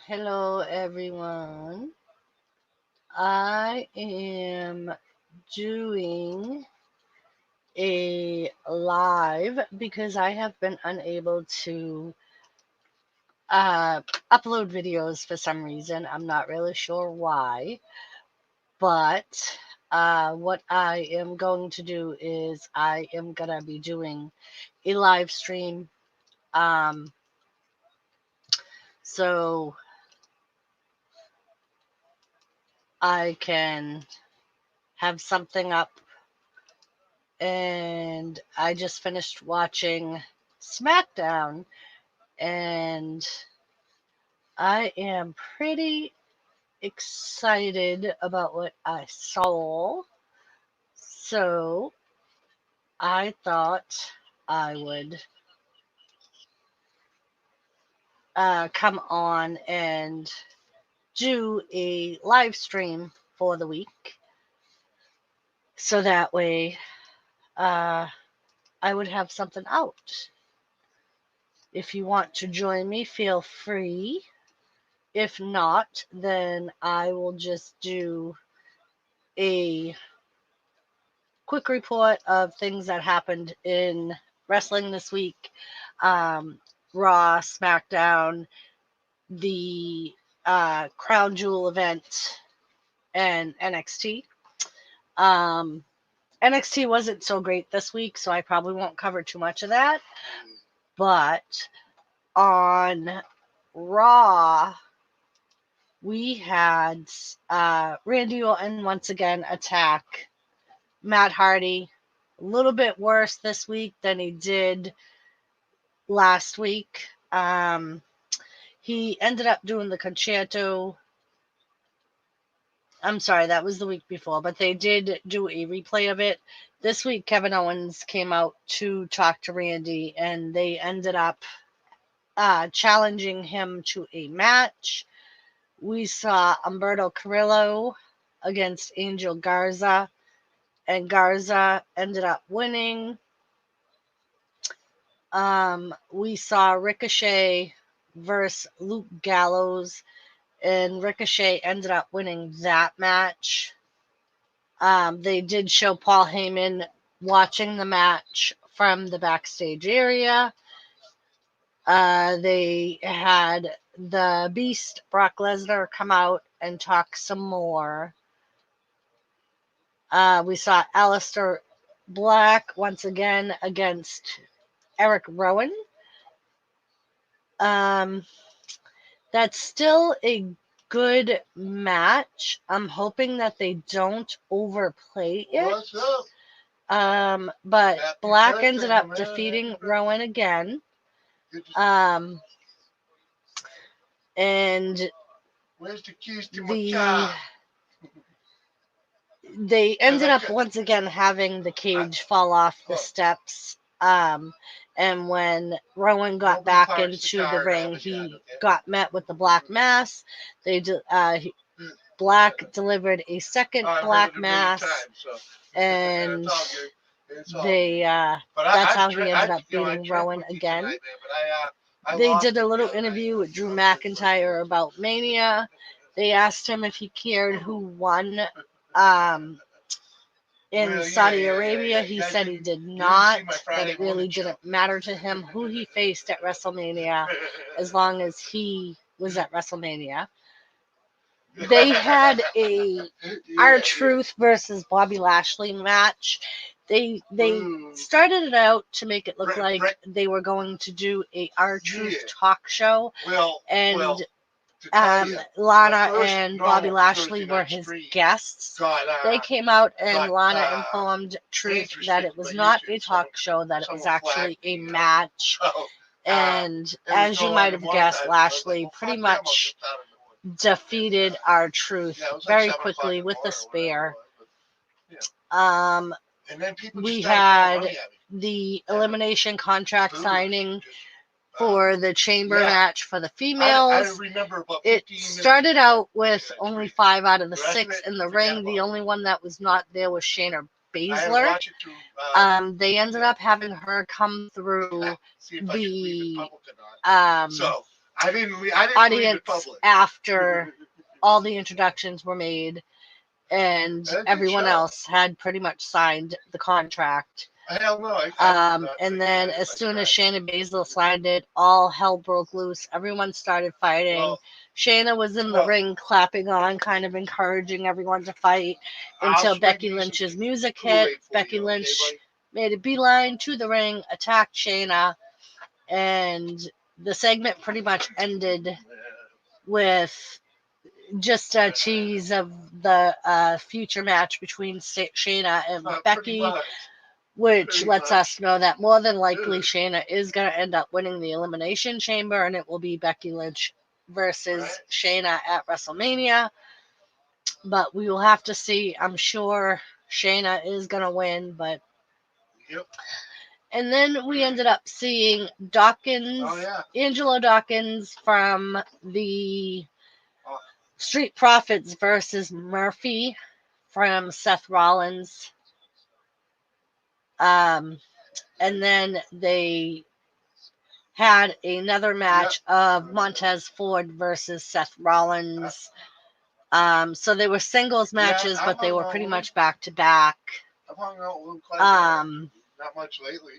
Hello, everyone. I am doing a live because I have been unable to uh, upload videos for some reason. I'm not really sure why, but what I am going to do is I am going to be doing a live stream. Um, so I can have something up, and I just finished watching SmackDown, and I am pretty excited about what I saw. So I thought I would come on and do a live stream for the week. So that way uh, I would have something out. If you want to join me, feel free. If not, then I will just do a quick report of things that happened in wrestling this week. Raw, SmackDown, the Crown Jewel event, and NXT. Um, NXT wasn't so great this week, so I probably won't cover too much of that. But on Raw, we had Randy Orton once again attack Matt Hardy. A little bit worse this week than he did last week. He ended up doing the concerto. I'm sorry, that was the week before, but they did do a replay of it. This week, Kevin Owens came out to talk to Randy, and they ended up challenging him to a match. We saw Humberto Carrillo against Angel Garza, and Garza ended up winning. We saw Ricochet versus Luke Gallows, and Ricochet ended up winning that match. They did show Paul Heyman watching the match from the backstage area. They had the Beast, Brock Lesnar, come out and talk some more. We saw Aleister Black once again against Eric Rowan. That's still a good match. I'm hoping that they don't overplay it. But Black ended up defeating Rowan again. And they ended up once again having the cage fall off the steps. And when Rowan got back into the ring, he got met with the Black Mass. Black delivered a second Black Mass, and that's how he ended up beating Rowan again. They did a little interview with Drew McIntyre about Mania. They asked him if he cared who won in Saudi Arabia. He said he did not, that it really didn't matter to him who he faced at WrestleMania as long as he was at WrestleMania. They had a R-Truth versus Bobby Lashley match. They started it out to make it look like they were going to do a R-Truth talk show, and Lana and Bobby Lashley were his guests. They came out and Lana informed Truth that it was not a talk show, that it was actually a match. And as you might have guessed, Lashley pretty much defeated R-Truth very quickly with the spear. We had the elimination contract signing for the chamber match for the females. It started out with only 5 out of the 6 in the ring. The only one that was not there was Shayna Baszler. They ended up having her come through the I didn't leave it audience public. after all the introductions were made and everyone else had pretty much signed the contract. Hell no. And then as soon as Shayna Baszler signed it, all hell broke loose. Everyone started fighting. Well, Shayna was in the ring clapping on, kind of encouraging everyone to fight until Becky Lynch's music hit. Becky Lynch made a beeline to the ring, attacked Shayna, and the segment pretty much ended with just a tease of the future match between Shayna and Becky, which lets us know that more than likely Shayna is going to end up winning the Elimination Chamber, and it will be Becky Lynch versus Shayna at WrestleMania. But we will have to see. I'm sure Shayna is going to win, but... Yep. And then we ended up seeing Dawkins, Angelo Dawkins from the Street Profits versus Murphy from Seth Rollins. And then they had another match of Montez Ford versus Seth Rollins. So they were singles matches, but they were pretty much back to back. I've hung out with Luke not much lately.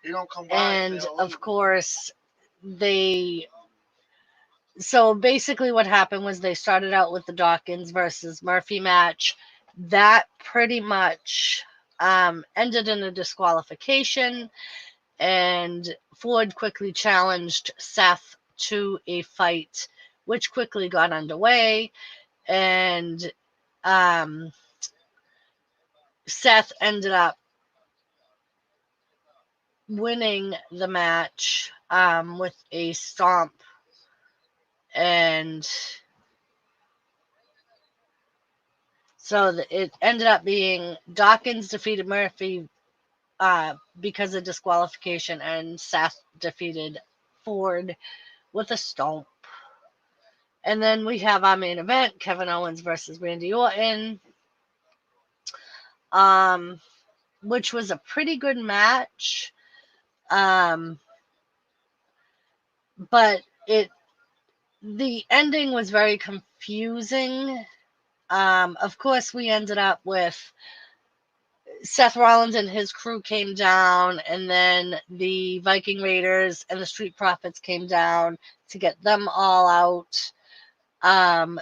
You don't come by. And of course, so basically what happened was they started out with the Dawkins versus Murphy match. That pretty much ended in a disqualification, and Ford quickly challenged Seth to a fight, which quickly got underway, and Seth ended up winning the match with a stomp, and so it ended up being Dawkins defeated Murphy because of disqualification, and Seth defeated Ford with a stomp. And then we have our main event, Kevin Owens versus Randy Orton, which was a pretty good match. But the ending was very confusing. Of course, we ended up with Seth Rollins and his crew came down, and then the Viking Raiders and the Street Profits came down to get them all out.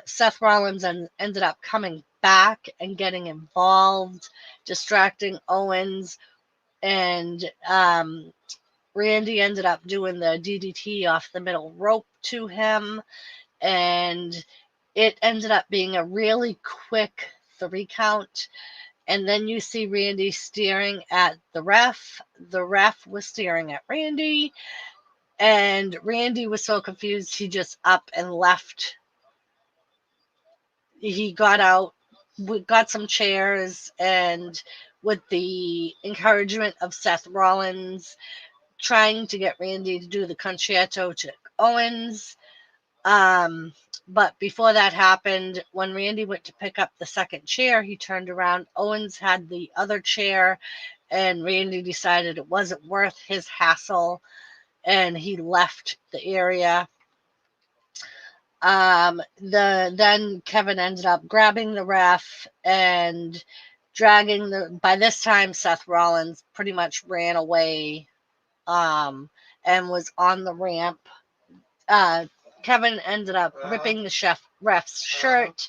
Seth Rollins ended up coming back and getting involved, distracting Owens, and Randy ended up doing the DDT off the middle rope to him, and it ended up being a really quick 3 count. And then you see Randy staring at the ref. The ref was staring at Randy, and Randy was so confused he just up and left. He got out, we got some chairs, and with the encouragement of Seth Rollins, trying to get Randy to do the concerto to Owens. But before that happened, when Randy went to pick up the second chair, he turned around. Owens had the other chair, and Randy decided it wasn't worth his hassle, and he left the area. Then Kevin ended up grabbing the ref and dragging by this time, Seth Rollins pretty much ran away, and was on the ramp. Kevin ended up ripping the ref's shirt,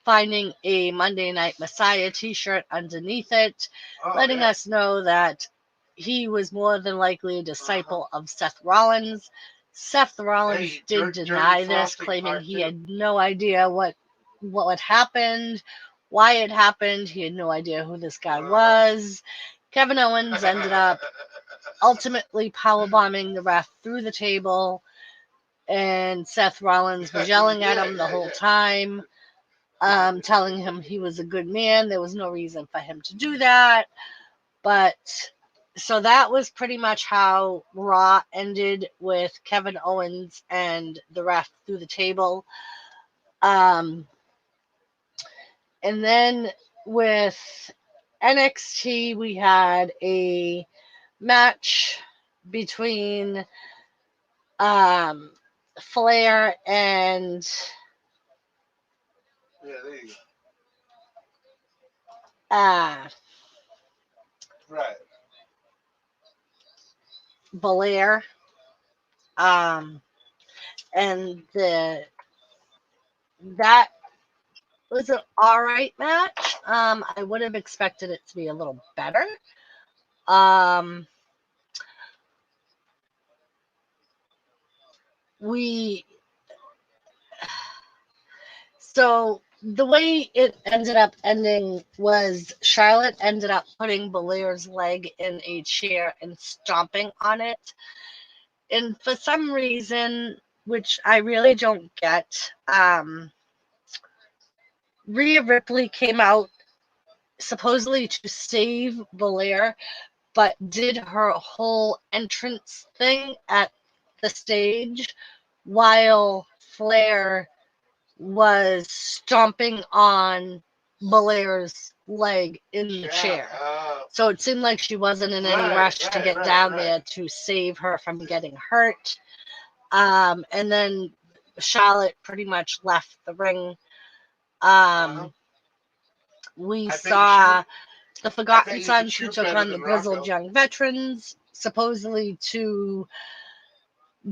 finding a Monday Night Messiah t-shirt underneath it, letting us know that he was more than likely a disciple of Seth Rollins. Seth Rollins did deny this, claiming he had no idea what happened, why it happened. He had no idea who this guy was. Kevin Owens ended up ultimately powerbombing the ref through the table, and Seth Rollins was yelling at him the whole time, telling him he was a good man. There was no reason for him to do that. But so that was pretty much how Raw ended, with Kevin Owens and the ref through the table. And then with NXT, we had a match between Flair and Yeah, there you go. uh, Right. Belair. Um, and that was an all right match. I would have expected it to be a little better. Um, we So the way it ended up ending was Charlotte ended up putting Belair's leg in a chair and stomping on it. And for some reason, which I really don't get, Rhea Ripley came out supposedly to save Belair, but did her whole entrance thing at the stage while Flair was stomping on Belair's leg in the chair. So it seemed like she wasn't in any rush to get down there to save her from getting hurt. And then Charlotte pretty much left the ring. We saw the Forgotten Sons who took on the Grizzled Young Veterans, supposedly to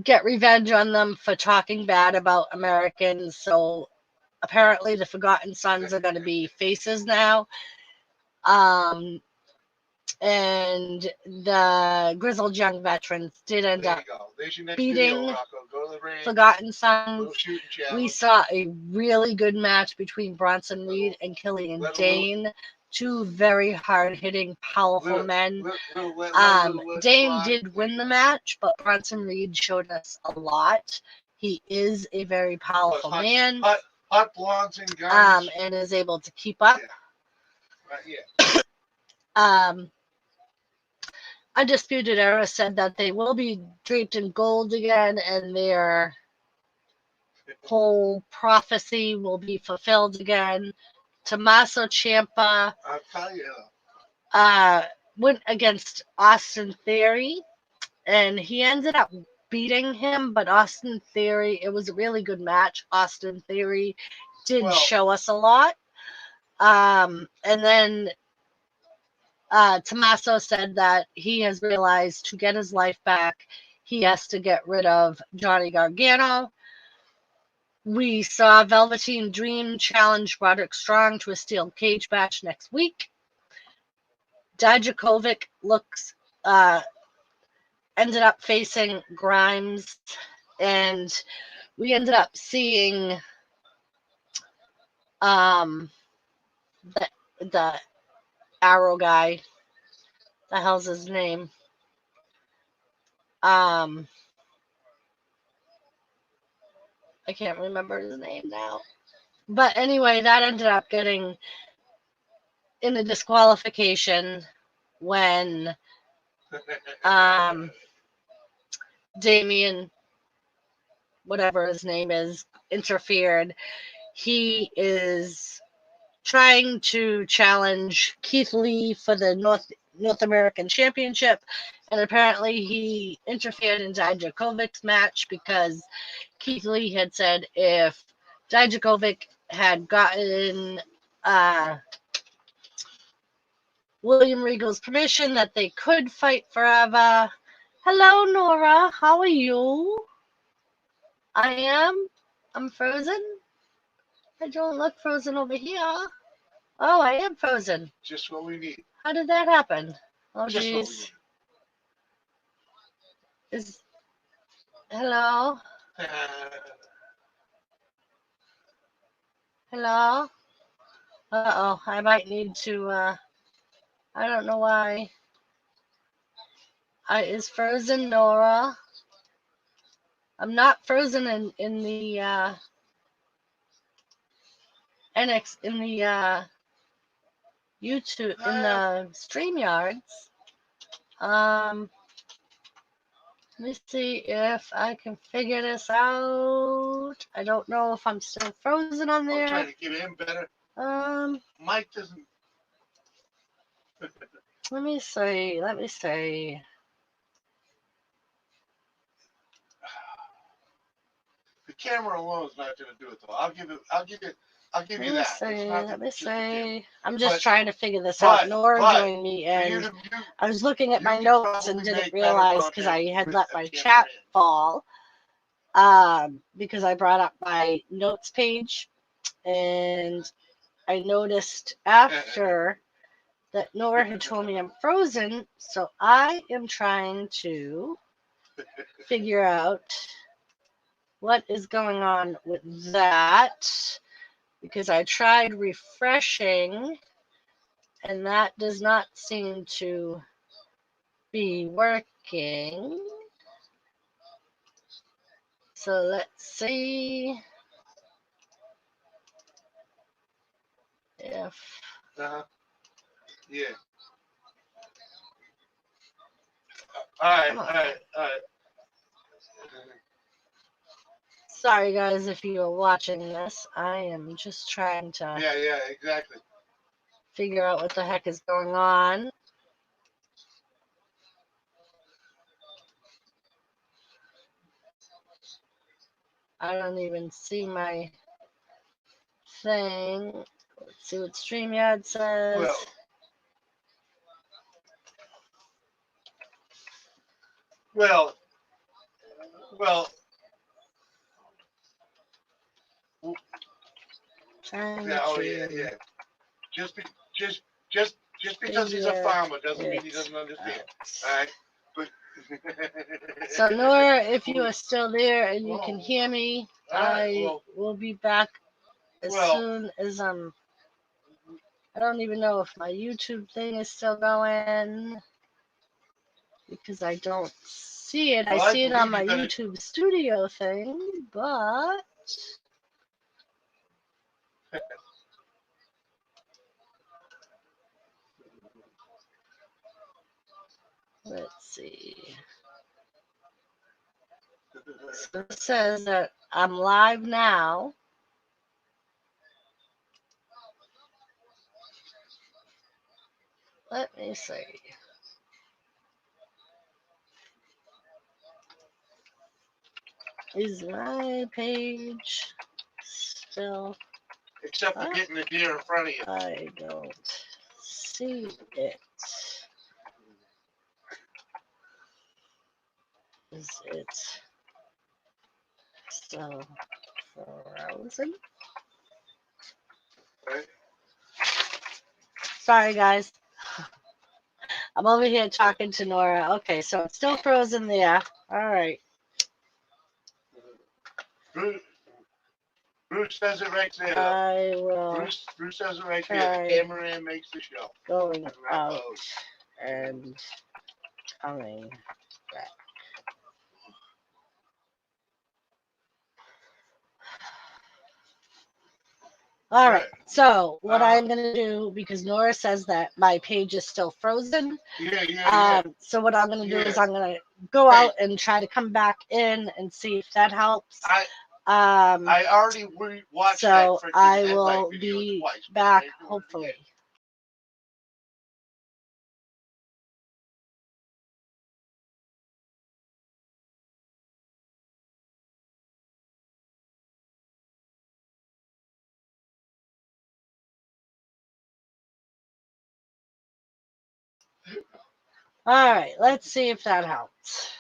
get revenge on them for talking bad about Americans. So apparently the Forgotten Sons are going to be faces now. And the Grizzled Young Veterans did end up beating Forgotten Sons. We saw a really good match between Bronson Reed and Killian Dane. Two very hard-hitting, powerful men. Dane did win the match, but Bronson Reed showed us a lot. He is a very powerful man. Hot blondes and guns. And is able to keep up. Undisputed Era said that they will be draped in gold again, and their whole prophecy will be fulfilled again. Tommaso Ciampa went against Austin Theory, and he ended up beating him, but Austin Theory, it was a really good match. Austin Theory did show us a lot. And then Tommaso said that he has realized to get his life back, he has to get rid of Johnny Gargano. We saw Velveteen Dream challenge Roderick Strong to a steel cage match next week. Dijakovic ended up facing Grimes, and we ended up seeing the Arrow guy. The hell's his name? I can't remember his name now. But anyway, that ended up getting in a disqualification when Damien, whatever his name is, interfered. He is trying to challenge Keith Lee for the North American Championship, and apparently he interfered in Dijakovic's match because Keith Lee had said if Dijakovic had gotten William Regal's permission that they could fight forever. Hello, Nora. How are you? I am. I'm frozen. I don't look frozen over here. Oh, I am frozen. Just what we need. How did that happen? Oh, jeez. Hello? Hello? Uh-oh, I might need to, I don't know why. Is frozen Nora? I'm not frozen in the, in the, YouTube, in the StreamYards. Let me see if I can figure this out. I don't know if I'm still frozen on there. I'm trying to get him better. Mike doesn't. Let me see. camera alone is not going to do it, though. I'll give you that. Let me just the camera. see. I'm just But- trying to figure this out. Nora but joined me, and I was looking at you my could notes and probably didn't make better realize because I content had with let a my camera chat in. fall. Because I brought up my notes page, and I noticed after that Nora had told me I'm frozen, so I am trying to figure out what is going on with that, because I tried refreshing and that does not seem to be working. So let's see if Yeah. All right. Sorry guys if you are watching this. I am just trying to Yeah, exactly. figure out what the heck is going on. I don't even see my thing. Let's see what StreamYard says. Well. Yeah. Just because he's a farmer doesn't mean he doesn't understand. All right. But so Nora, if you are still there and you can hear me, I will be back as soon as I don't even know if my YouTube thing is still going because I don't see it. I see it on my YouTube studio thing, but let's see. So it says that I'm live now. Let me see. Is my page still? Except for getting the deer in front of you. I don't see it. Is it still frozen? Right. Sorry, guys. I'm over here talking to Nora. Okay, so it's still frozen there. All right. Bruce says it right there. I will. Bruce says it right there. The cameraman makes the show. Going out and coming back. All right. So what I'm gonna do, because Nora says that my page is still frozen. Yeah. So what I'm gonna do is I'm gonna go out and try to come back in and see if that helps. I already watched so that. I will be back hopefully. All right, let's see if that helps.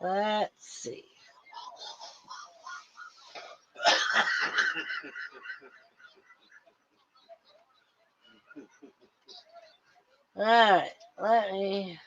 Let's see. All right, let me